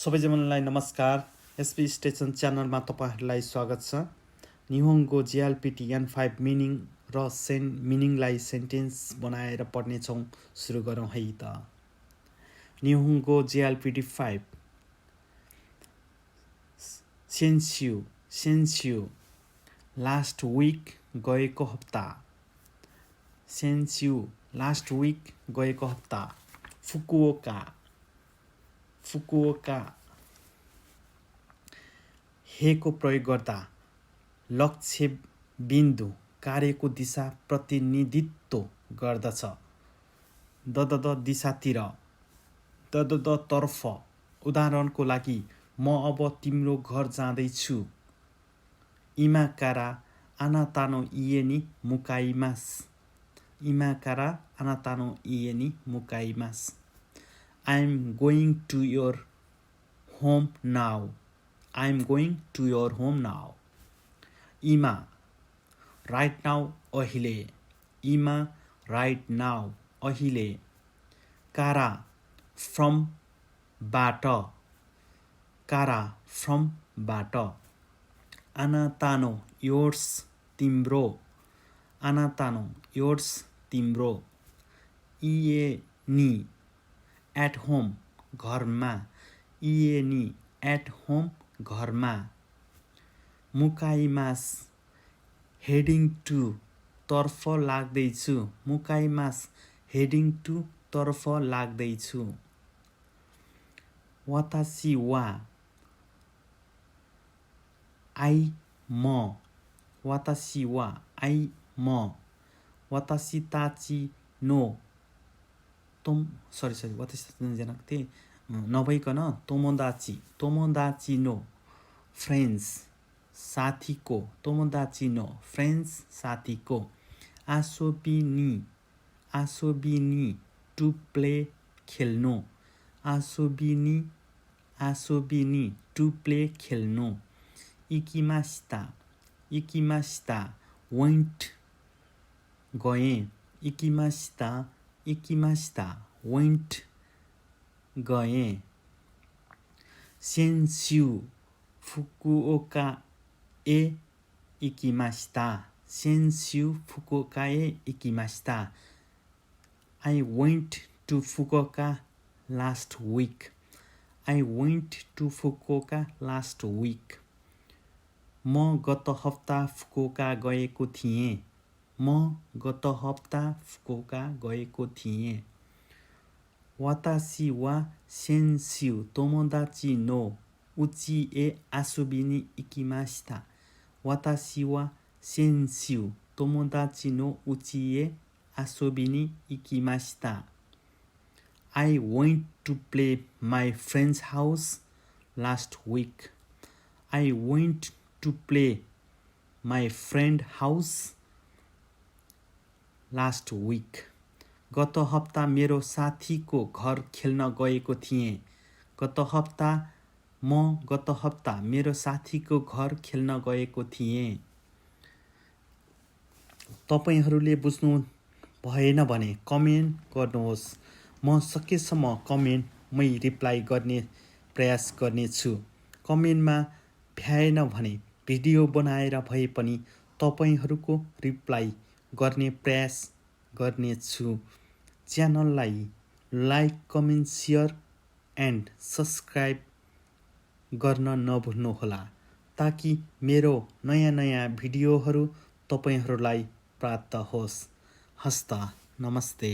सबैजनालाई नमस्कार। SP station च्यानलमा तपाईहरुलाई स्वागत छ। निहोङ्गो JLPT N5 मिनिङ र मिनिङलाई सेन्टेन्स बनाएर पढ्ने छौं। सुरु गरौँ है त। निहोङ्गो JLPT 5 सेन्स्यु लास्ट विक गएको हप्ता। सेन्स्यु लास्ट विक गएको हप्ता। फुकुओका हेको प्रयोग गर्दा लक्ष्य बिन्दु कार्यको दिशा प्रतिनिधित्व गर्दछ। द दिशातिर, द तर्फ। उदाहरणको लागि, म अब तिम्रो घर जाँदैछु। इमाकारा आनातानो इए नि मुकाइमास। इमाकारा आनातानो इए नि मुकाइमास। I'm going to your home now. I'm going to your home now. Ima right now अहिले. Ima right now अहिले. Kara from बाट. Kara from बाट. Anatano yours तिम्रो. Anatano yours तिम्रो. Ie ni at home घरमा. इए नि at home घरमा. मुकाइमास heading to तर्फ लाग्दैछु. मुकाइमास heading to तर्फ लाग्दैछु. वातासी वा आई म. वातासी वा आई म. वातासी ताची नो वातासी नभइकन तोमोदाची नो फ्रेन्ड्स साथीको. तोमोदाची नो फ्रेन्ड्स साथीको. आसोबिनी टु प्ले खेल्नु. आसोबिनी टु प्ले खेल्नु. इकिमास्ता वेन्ट गए. इकिमास्ता वेन्ट गए. सेन्स्यु फुकुओका ए इकिमास्ता. सेन्स्यु फुकुओका ए इकिमास्ता. I went to Fukuoka last week. I went to Fukuoka last week. म गत हप्ता फुकुओका गएको थिएँ. म गत हप्ता फुकुओका गएको थिएँ. वातासी वा सेन्स्यु तोमोदाची नो उची ए आसुबिनी इकिमास्ता. वातासी वा सेन्स्यु तोमोदाची नो उची ए आसुबिनी इकिमास्ता. I went to play my friend's house last week. I went to play my friend's house last week. गत हप्ता मेरो साथीको घर खेल्न गएको थिएँ. गत हप्ता मेरो साथीको घर खेल्न गएको थिएँ. तपाईहरुले बुझ्नु भएन भने कमेन्ट गर्नुहोस्. म सकेसम्म कमेन्टमै रिप्लाई गर्ने प्रयास गर्नेछु. कमेन्टमा भ्याएन भने भिडियो बनाएर भए पनि तपाईहरुको रिप्लाई गर्ने प्रयास गर्नेछु. च्यानललाई like, comment, share and subscribe गर्न नभुल्नुहोला ताकि मेरो नयाँ भिडियोहरू तपाईहरुलाई प्राप्त होस्. हस्त नमस्ते।